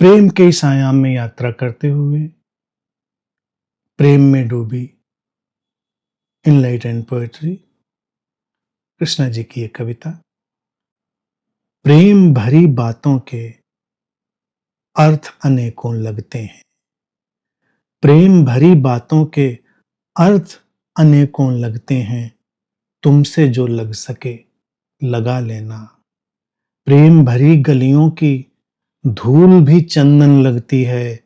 प्रेम के इस आयाम में यात्रा करते हुए प्रेम में डूबी इनलाइटेंड पोएट्री कृष्णा जी की एक कविता। प्रेम भरी बातों के अर्थ अनेकों लगते हैं। प्रेम भरी बातों के अर्थ अनेकों लगते हैं। तुमसे जो लग सके लगा लेना। प्रेम भरी गलियों की धूल भी चंदन लगती है।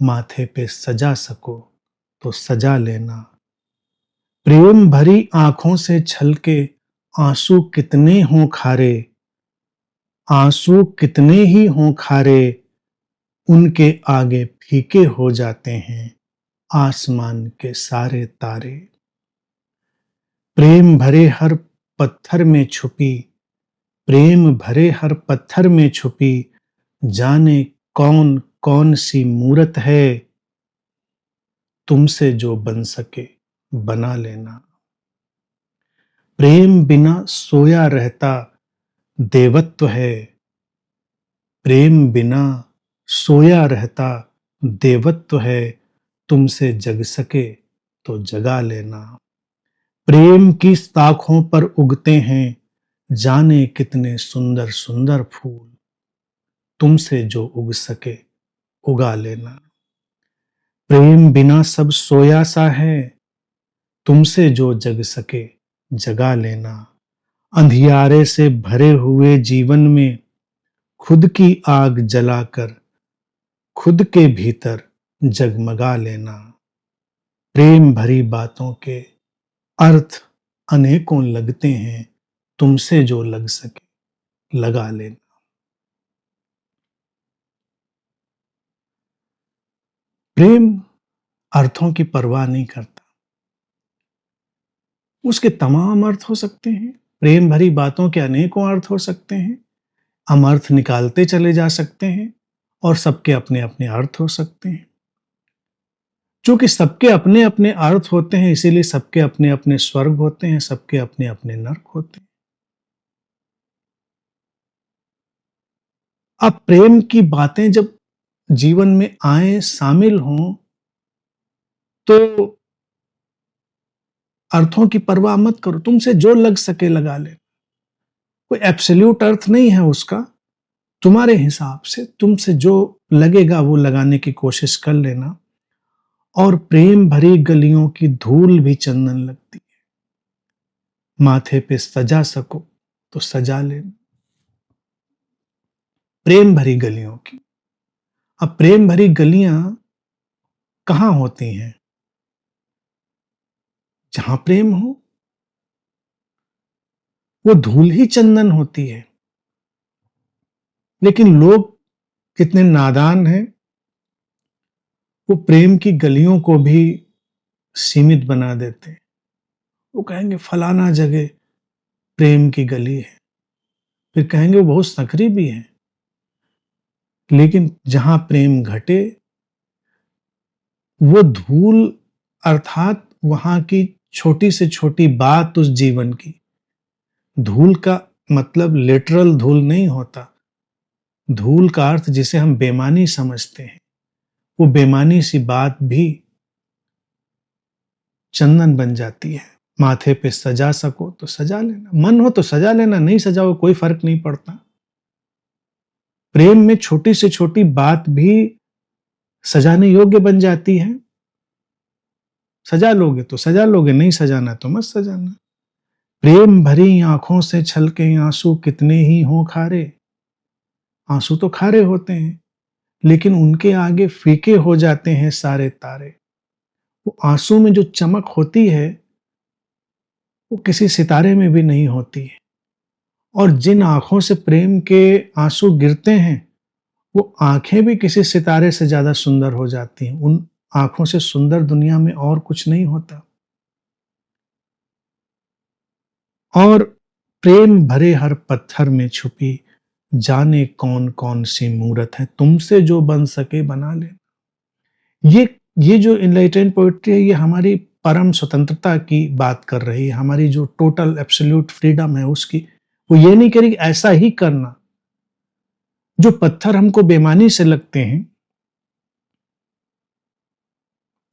माथे पे सजा सको तो सजा लेना। प्रेम भरी आंखों से छलके आंसू कितने हों खारे। आंसू कितने ही हों खारे, उनके आगे फीके हो जाते हैं आसमान के सारे तारे। प्रेम भरे हर पत्थर में छुपी, प्रेम भरे हर पत्थर में छुपी, जाने कौन कौन सी मूरत है। तुमसे जो बन सके बना लेना। प्रेम बिना सोया रहता देवत्व है। प्रेम बिना सोया रहता देवत्व है। तुमसे जग सके तो जगा लेना। प्रेम की शाखों पर उगते हैं जाने कितने सुंदर सुंदर फूल। तुमसे जो उग सके उगा लेना। प्रेम बिना सब सोया सा है। तुमसे जो जग सके जगा लेना। अंधियारे से भरे हुए जीवन में खुद की आग जलाकर खुद के भीतर जगमगा लेना। प्रेम भरी बातों के अर्थ अनेकों लगते हैं। तुमसे जो लग सके लगा लेना। प्रेम अर्थों की परवाह नहीं करता। उसके तमाम अर्थ हो सकते हैं। प्रेम भरी बातों के अनेकों अर्थ हो सकते हैं। हम अर्थ निकालते चले जा सकते हैं और सबके अपने अपने अर्थ हो सकते हैं। चूंकि सबके अपने अपने अर्थ होते हैं, इसीलिए सबके अपने अपने स्वर्ग होते हैं, सबके अपने अपने नर्क होते हैं। अब प्रेम की बातें जब जीवन में आए, शामिल हों, तो अर्थों की परवाह मत करो। तुमसे जो लग सके लगा ले। कोई एब्सोल्यूट अर्थ नहीं है उसका। तुम्हारे हिसाब से तुमसे जो लगेगा वो लगाने की कोशिश कर लेना। और प्रेम भरी गलियों की धूल भी चंदन लगती है। माथे पे सजा सको तो सजा लेना। प्रेम भरी गलियों की। अब प्रेम भरी गलियां कहां होती हैं? जहां प्रेम हो वो धूल ही चंदन होती है। लेकिन लोग कितने नादान हैं, वो प्रेम की गलियों को भी सीमित बना देते हैं। वो कहेंगे फलाना जगह प्रेम की गली है, फिर कहेंगे वो बहुत सकरी भी है। लेकिन जहां प्रेम घटे वो धूल, अर्थात वहां की छोटी से छोटी बात उस जीवन की। धूल का मतलब लिटरल धूल नहीं होता। धूल का अर्थ जिसे हम बेमानी समझते हैं, वो बेमानी सी बात भी चंदन बन जाती है। माथे पे सजा सको तो सजा लेना। मन हो तो सजा लेना, नहीं सजाओ कोई फर्क नहीं पड़ता। प्रेम में छोटी से छोटी बात भी सजाने योग्य बन जाती है। सजा लोगे तो सजा लोगे, नहीं सजाना तो मत सजाना। प्रेम भरी आंखों से छलके आंसू कितने ही हों खारे। आंसू तो खारे होते हैं, लेकिन उनके आगे फीके हो जाते हैं सारे तारे। वो आंसू में जो चमक होती है वो किसी सितारे में भी नहीं होती है। और जिन आंखों से प्रेम के आंसू गिरते हैं, वो आंखें भी किसी सितारे से ज्यादा सुंदर हो जाती हैं। उन आंखों से सुंदर दुनिया में और कुछ नहीं होता। और प्रेम भरे हर पत्थर में छुपी जाने कौन कौन सी मूरत है। तुमसे जो बन सके बना ले। ये जो इनलाइटेंड पोएट्री है, ये हमारी परम स्वतंत्रता की बात कर रही है। हमारी जो टोटल एब्सोल्यूट फ्रीडम है उसकी। वो ये नहीं कह रही ऐसा ही करना, जो पत्थर हमको बेईमानी से लगते हैं,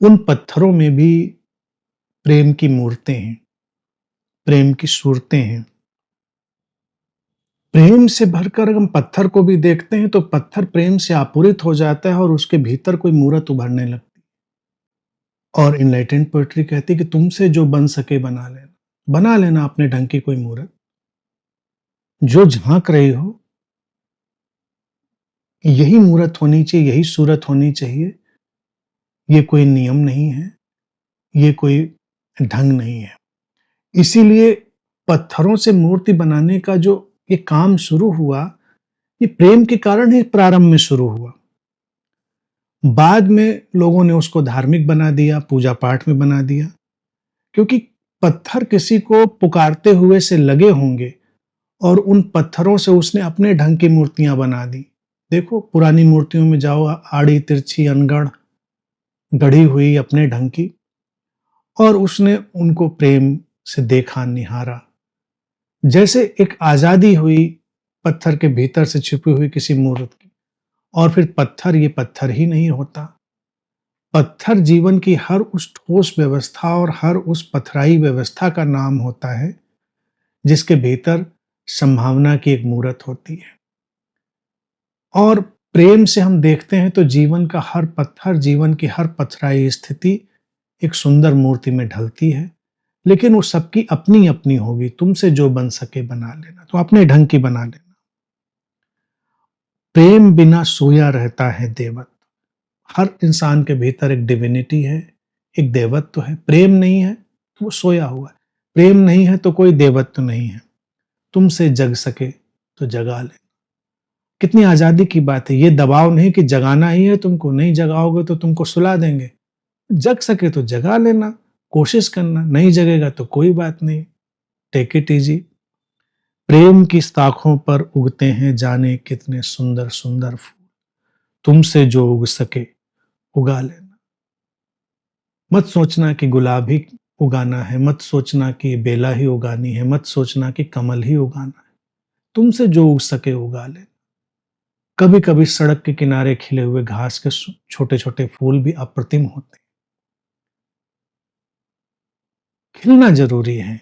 उन पत्थरों में भी प्रेम की मूर्तें हैं, प्रेम की सूरतें हैं। प्रेम से भरकर हम पत्थर को भी देखते हैं तो पत्थर प्रेम से आपूरित हो जाता है और उसके भीतर कोई मूरत उभरने लगती है। और इनलाइटेंड पोएट्री कहती है कि तुमसे जो बन सके बना लेना अपने ढंग की कोई मूरत। जो झांक रही हो यही मूरत होनी चाहिए, यही सूरत होनी चाहिए। ये कोई नियम नहीं है, ये कोई ढंग नहीं है। इसीलिए पत्थरों से मूर्ति बनाने का जो ये काम शुरू हुआ, ये प्रेम के कारण ही प्रारंभ में शुरू हुआ। बाद में लोगों ने उसको धार्मिक बना दिया, पूजा पाठ में बना दिया, क्योंकि पत्थर किसी को पुकारते हुए से लगे होंगे और उन पत्थरों से उसने अपने ढंग की मूर्तियां बना दी। देखो पुरानी मूर्तियों में जाओ, आड़ी तिरछी अनगढ़ गढ़ी हुई अपने ढंग की, और उसने उनको प्रेम से देखा, निहारा। जैसे एक आजादी हुई पत्थर के भीतर से छिपी हुई किसी मूर्त की, और फिर पत्थर ये पत्थर ही नहीं होता। पत्थर जीवन की हर उस ठोस व्यवस्था और हर उस पथराई व्यवस्था का नाम होता है जिसके भीतर संभावना की एक मूर्त होती है। और प्रेम से हम देखते हैं तो जीवन का हर पत्थर, जीवन की हर पथराई स्थिति एक सुंदर मूर्ति में ढलती है। लेकिन वो सबकी अपनी अपनी होगी। तुमसे जो बन सके बना लेना, तो अपने ढंग की बना लेना। प्रेम बिना सोया रहता है देवत्व। हर इंसान के भीतर एक डिविनिटी है, एक देवत्व है। प्रेम नहीं है तो वो सोया हुआ है, प्रेम नहीं है तो कोई देवत्व नहीं है। तुमसे जग सके तो जगा ले। कितनी आजादी की बात है। ये दबाव नहीं कि जगाना ही है तुमको, नहीं जगाओगे तो तुमको सुला देंगे। जग सके तो जगा लेना, कोशिश करना। नहीं जगेगा तो कोई बात नहीं, टेक इट इजी। प्रेम की शाखों पर उगते हैं जाने कितने सुंदर सुंदर फूल। तुमसे जो उग सके उगा लेना। मत सोचना कि गुलाब ही उगाना है, मत सोचना कि बेला ही उगानी है, मत सोचना कि कमल ही उगाना है। तुमसे जो उग सके उगा लेना। कभी कभी सड़क के किनारे खिले हुए घास के छोटे छोटे फूल भी अप्रतिम होते हैं। खिलना जरूरी है।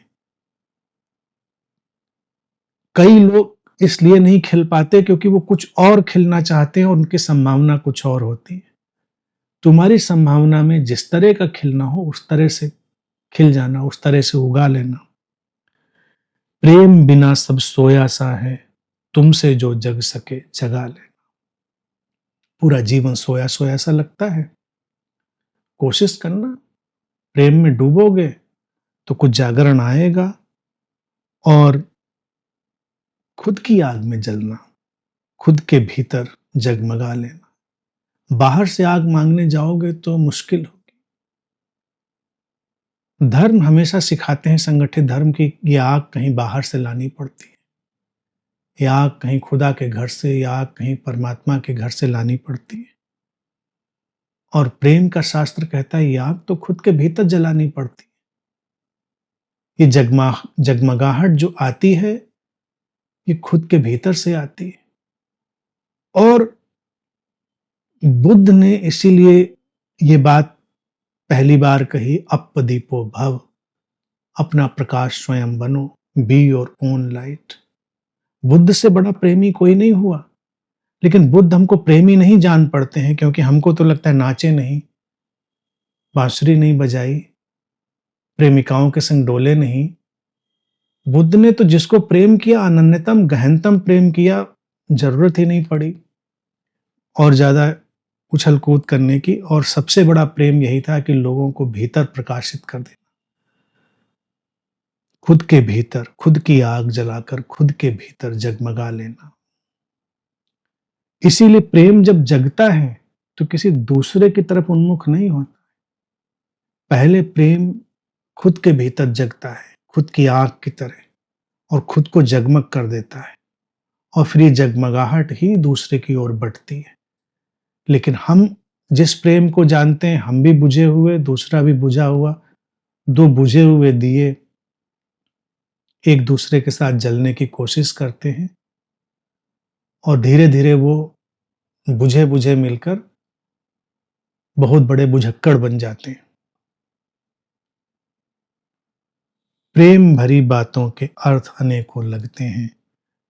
कई लोग इसलिए नहीं खिल पाते क्योंकि वो कुछ और खिलना चाहते हैं और उनकी संभावना कुछ और होती है। तुम्हारी संभावना में जिस तरह का खिलना हो उस तरह से खिल जाना, उस तरह से उगा लेना। प्रेम बिना सब सोया सा है, तुमसे जो जग सके जगा लेना। पूरा जीवन सोया सोया सा लगता है। कोशिश करना, प्रेम में डूबोगे तो कुछ जागरण आएगा। और खुद की आग में जलना, खुद के भीतर जगमगा लेना। बाहर से आग मांगने जाओगे तो मुश्किल होगी। धर्म हमेशा सिखाते हैं, संगठित धर्म की, ये आग कहीं बाहर से लानी पड़ती है। ये आग कहीं खुदा के घर से, ये आग कहीं परमात्मा के घर से लानी पड़ती है। और प्रेम का शास्त्र कहता है ये आग तो खुद के भीतर जलानी पड़ती है। ये जगमगाहट जो आती है ये खुद के भीतर से आती है। और बुद्ध ने इसीलिए ये बात पहली बार कही, अपदीपो भव, अपना प्रकाश स्वयं बनो, be your own light. Buddha से बड़ा प्रेमी कोई नहीं हुआ। लेकिन बुद्ध हमको प्रेमी नहीं जान पड़ते हैं क्योंकि हमको तो लगता है नाचे नहीं, बांसुरी नहीं बजाई, प्रेमिकाओं के संग डोले नहीं। बुद्ध ने तो जिसको प्रेम किया, अनन्यतम गहनतम प्रेम किया, जरूरत ही नहीं पड़ी और ज्यादा उछल कूद करने की। और सबसे बड़ा प्रेम यही था कि लोगों को भीतर प्रकाशित कर देना, खुद के भीतर, खुद की आग जलाकर खुद के भीतर जगमगा लेना। इसीलिए प्रेम जब जगता है तो किसी दूसरे की तरफ उन्मुख नहीं होता। पहले प्रेम खुद के भीतर जगता है, खुद की आग की तरह, और खुद को जगमग कर देता है। और फिर ये जगमगाहट ही दूसरे की ओर बढ़ती है। लेकिन हम जिस प्रेम को जानते हैं, हम भी बुझे हुए, दूसरा भी बुझा हुआ, दो बुझे हुए दिए एक दूसरे के साथ जलने की कोशिश करते हैं। और धीरे धीरे वो बुझे बुझे मिलकर बहुत बड़े बुझक्कड़ बन जाते हैं। प्रेम भरी बातों के अर्थ अनेकों लगते हैं,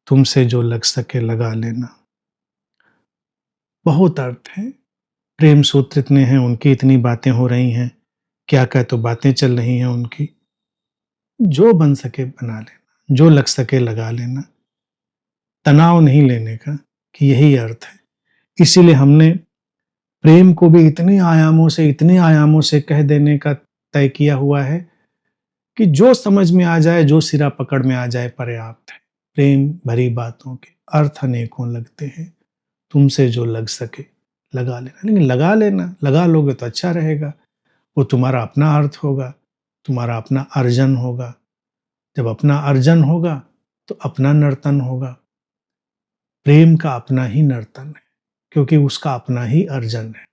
तुमसे जो लग सके लगा लेना। बहुत अर्थ है, प्रेम सूत्र इतने हैं, उनकी इतनी बातें हो रही हैं, क्या क्या तो बातें चल रही हैं उनकी। जो बन सके बना लेना, जो लग सके लगा लेना, तनाव नहीं लेने का, कि यही अर्थ है। इसीलिए हमने प्रेम को भी इतने आयामों से कह देने का तय किया हुआ है कि जो समझ में आ जाए, जो सिरा पकड़ में आ जाए पर्याप्त है। प्रेम भरी बातों के अर्थ अनेकों लगते हैं, तुमसे जो लग सके लगा लेना। लेकिन लगा लेना, लगा लोगे तो अच्छा रहेगा, वो तुम्हारा अपना अर्थ होगा, तुम्हारा अपना अर्जन होगा। जब अपना अर्जन होगा तो अपना नर्तन होगा। प्रेम का अपना ही नर्तन है, क्योंकि उसका अपना ही अर्जन है।